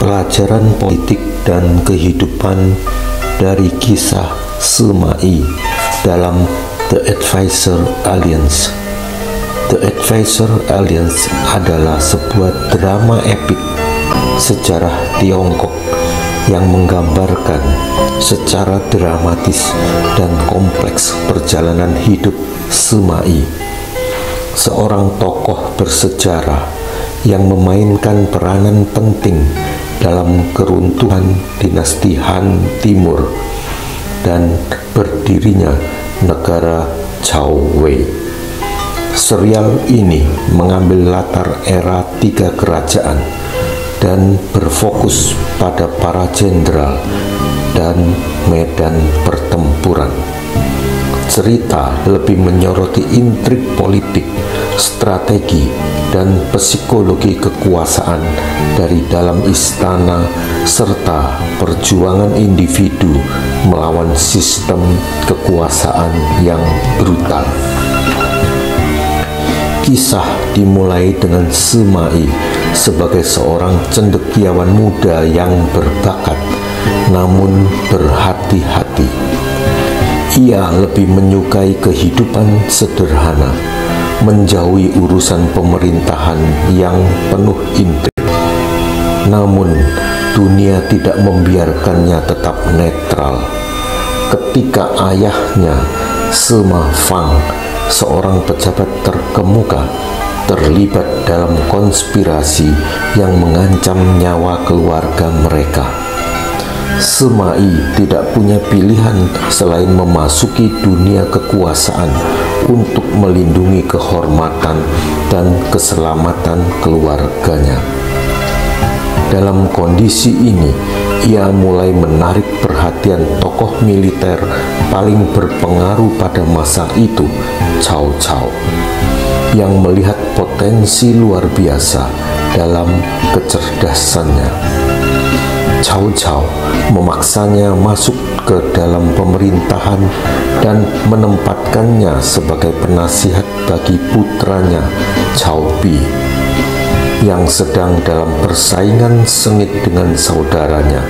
pelajaran politik dan kehidupan dari kisah Sima Yi dalam The Advisor Alliance. The Advisor Alliance adalah sebuah drama epik sejarah Tiongkok yang menggambarkan secara dramatis dan kompleks perjalanan hidup Sima Yi, seorang tokoh bersejarah yang memainkan peranan penting dalam keruntuhan dinasti Han Timur dan berdirinya negara Zhou Wei. Serial ini mengambil latar era 3 kerajaan dan berfokus pada para jenderal dan medan pertempuran. Cerita lebih menyoroti intrik politik, strategi, dan psikologi kekuasaan dari dalam istana serta perjuangan individu melawan sistem kekuasaan yang brutal. Kisah dimulai dengan Sima Yi sebagai seorang cendekiawan muda yang berbakat namun berhati-hati. Ia lebih menyukai kehidupan sederhana, menjauhi urusan pemerintahan yang penuh intrik. Namun, dunia tidak membiarkannya tetap netral. Ketika ayahnya, Sima Fang, seorang pejabat terkemuka, terlibat dalam konspirasi yang mengancam nyawa keluarga mereka. Sima Yi tidak punya pilihan selain memasuki dunia kekuasaan untuk melindungi kehormatan dan keselamatan keluarganya. Dalam kondisi ini, ia mulai menarik perhatian tokoh militer paling berpengaruh pada masa itu, Cao Cao, yang melihat potensi luar biasa dalam kecerdasannya. Cao Cao memaksanya masuk ke dalam pemerintahan dan menempatkannya sebagai penasihat bagi putranya Cao Pi yang sedang dalam persaingan sengit dengan saudaranya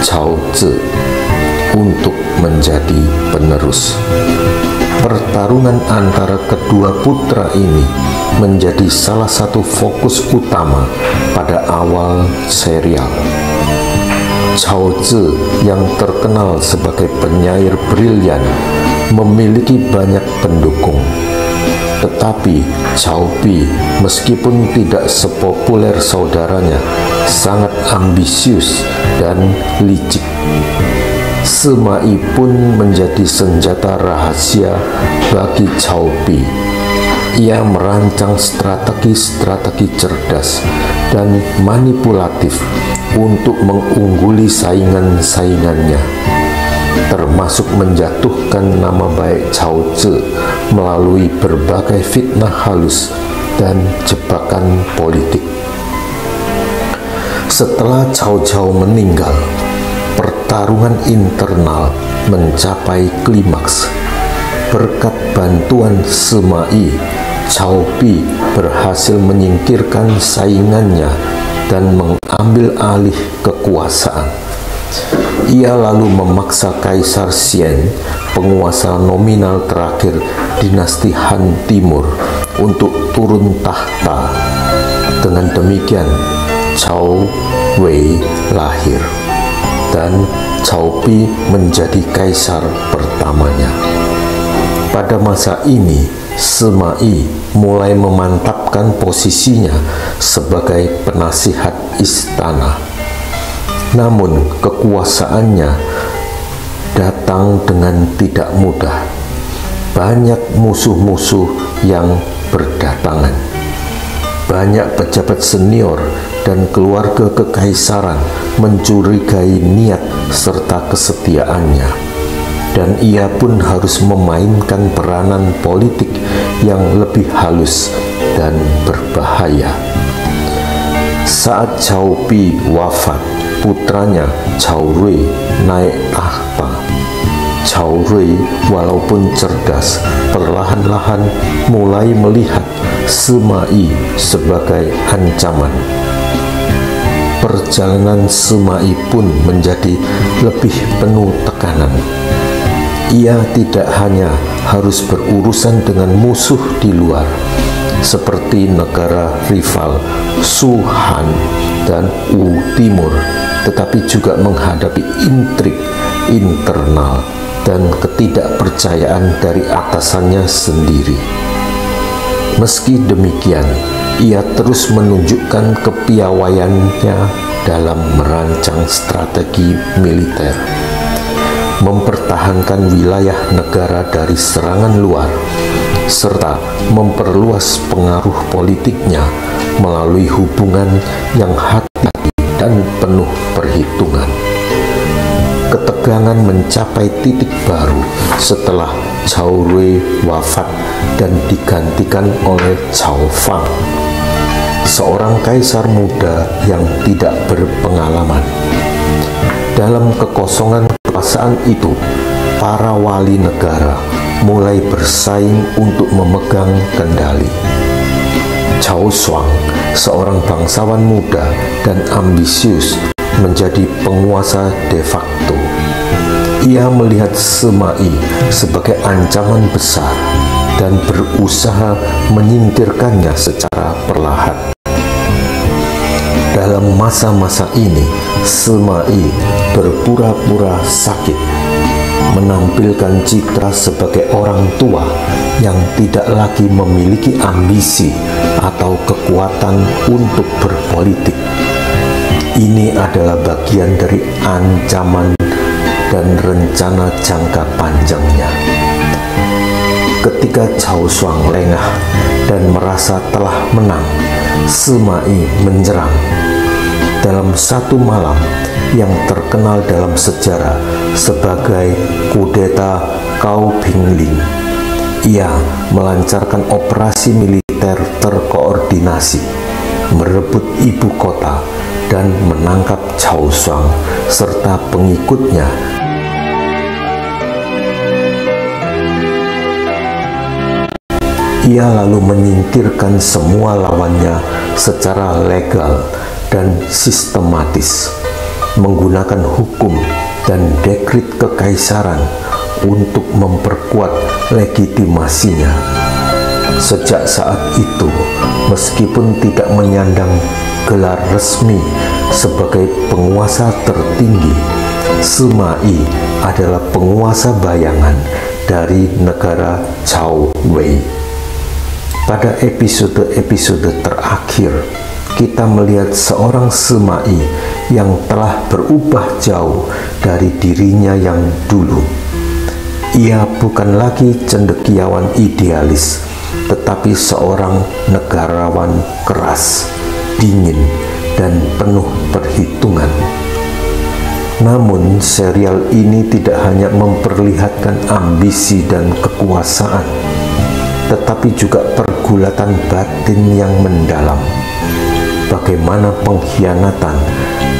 Cao Zhi untuk menjadi penerus. Pertarungan antara kedua putra ini menjadi salah satu fokus utama pada awal serial. Cao Zhi yang terkenal sebagai penyair brilian memiliki banyak pendukung. Tetapi Cao Pi meskipun tidak sepopuler saudaranya, sangat ambisius dan licik. Sima Yi pun menjadi senjata rahasia bagi Cao Pi. Ia merancang strategi-strategi cerdas dan manipulatif untuk mengungguli saingan-saingannya, termasuk menjatuhkan nama baik Cao Zhi melalui berbagai fitnah halus dan jebakan politik. Setelah Cao Cao meninggal, pertarungan internal mencapai klimaks. Berkat bantuan Sima Yi, Cao Pi berhasil menyingkirkan saingannya dan mengambil alih kekuasaan. Ia lalu memaksa Kaisar Xian, penguasa nominal terakhir dinasti Han Timur, untuk turun tahta. Dengan demikian, Cao Wei lahir dan Cao Pi menjadi kaisar pertamanya. Pada masa ini, Sima Yi mulai memantapkan posisinya sebagai penasihat istana. Namun kekuasaannya datang dengan tidak mudah. Banyak musuh-musuh yang berdatangan. Banyak pejabat senior dan keluarga kekaisaran mencurigai niat serta kesetiaannya, dan ia pun harus memainkan peranan politik yang lebih halus dan berbahaya. Saat Cao Pi wafat, putranya Cao Rui naik tahta. Cao Rui walaupun cerdas, perlahan-lahan mulai melihat Sima Yi sebagai ancaman. perjalanan Semai pun menjadi lebih penuh tekanan. Ia tidak hanya harus berurusan dengan musuh di luar, seperti negara rival Shu Han dan Wu Timur, tetapi juga menghadapi intrik internal dan ketidakpercayaan dari atasannya sendiri. Meski demikian, ia terus menunjukkan kepiawaiannya dalam merancang strategi militer, mempertahankan wilayah negara dari serangan luar, serta memperluas pengaruh politiknya melalui hubungan yang hati-hati dan penuh perhitungan. Ketegangan mencapai titik baru setelah Cao Rui wafat dan digantikan oleh Cao Fang, seorang kaisar muda yang tidak berpengalaman. Dalam kekosongan kekuasaan itu, para wali negara mulai bersaing untuk memegang kendali. Cao Shuang, seorang bangsawan muda dan ambisius, menjadi penguasa de facto. Ia melihat Semai sebagai ancaman besar dan berusaha menyingkirkannya secara perlahan. Dalam masa-masa ini, Semai berpura-pura sakit, menampilkan citra sebagai orang tua yang tidak lagi memiliki ambisi atau kekuatan untuk berpolitik. Ini adalah bagian dari ancaman dan rencana jangka panjangnya. Ketika Cao Shuang lengah dan merasa telah menang, Semai menyerang. Dalam satu malam yang terkenal dalam sejarah sebagai kudeta Cao Pingling, ia melancarkan operasi militer terkoordinasi, merebut ibu kota, dan menangkap Cao Shuang serta pengikutnya. Ia lalu menyingkirkan semua lawannya secara legal dan sistematis, menggunakan hukum dan dekrit kekaisaran untuk memperkuat legitimasinya. Sejak saat itu, meskipun tidak menyandang gelar resmi sebagai penguasa tertinggi, Semai adalah penguasa bayangan dari negara Cao Wei. Pada episode-episode terakhir, kita melihat seorang Semai yang telah berubah jauh dari dirinya yang dulu. Ia bukan lagi cendekiawan idealis, tetapi seorang negarawan keras, dingin, dan penuh perhitungan. Namun, serial ini tidak hanya memperlihatkan ambisi dan kekuasaan, tetapi juga pergulatan batin yang mendalam. Bagaimana pengkhianatan,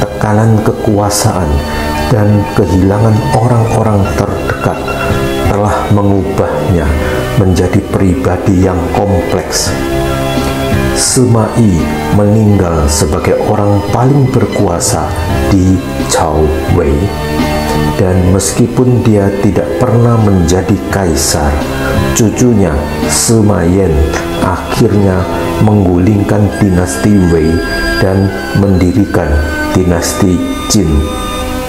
tekanan kekuasaan, dan kehilangan orang-orang terdekat telah mengubahnya menjadi pribadi yang kompleks. Semai meninggal sebagai orang paling berkuasa di Cao Wei, dan meskipun dia tidak pernah menjadi kaisar, cucunya Sima Yan akhirnya menggulingkan dinasti Wei dan mendirikan dinasti Qin,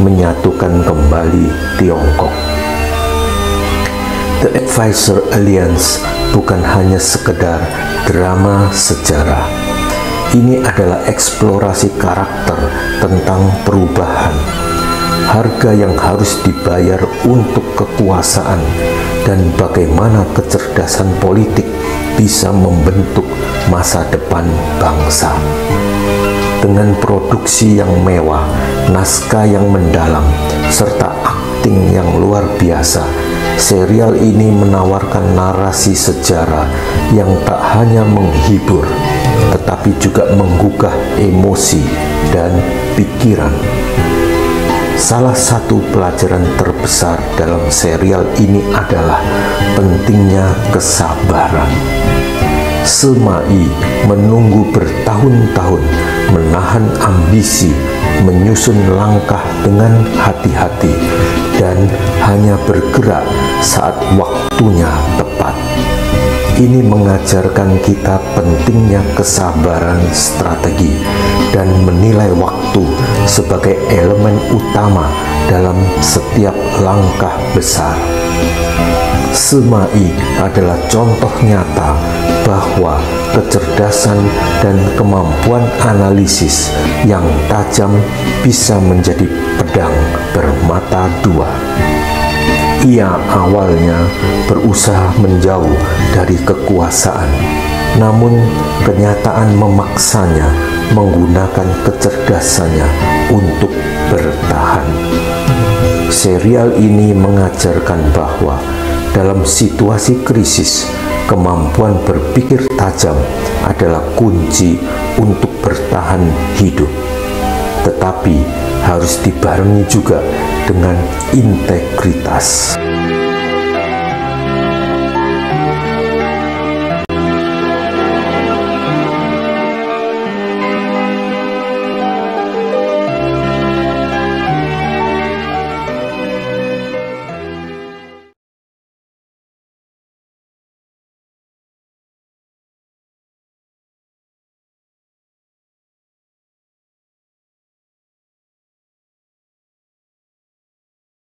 menyatukan kembali Tiongkok. The Advisor Alliance bukan hanya sekedar drama sejarah. Ini adalah eksplorasi karakter tentang perubahan, harga yang harus dibayar untuk kekuasaan, dan bagaimana kecerdasan politik bisa membentuk masa depan bangsa. Dengan produksi yang mewah, naskah yang mendalam, serta akting yang luar biasa, serial ini menawarkan narasi sejarah yang tak hanya menghibur, tetapi juga menggugah emosi dan pikiran. Salah satu pelajaran terbesar dalam serial ini adalah pentingnya kesabaran. Semai menunggu bertahun-tahun, menahan ambisi, menyusun langkah dengan hati-hati, dan hanya bergerak saat waktunya tepat. Ini mengajarkan kita pentingnya kesabaran strategi dan menilai waktu sebagai elemen utama dalam setiap langkah besar. Semai adalah contoh nyata bahwa kecerdasan dan kemampuan analisis yang tajam bisa menjadi pedang bermata dua. Ia awalnya berusaha menjauh dari kekuasaan, namun kenyataan memaksanya menggunakan kecerdasannya untuk bertahan. Serial ini mengajarkan bahwa dalam situasi krisis, kemampuan berpikir tajam adalah kunci untuk bertahan hidup, tetapi harus dibarengi juga dengan integritas.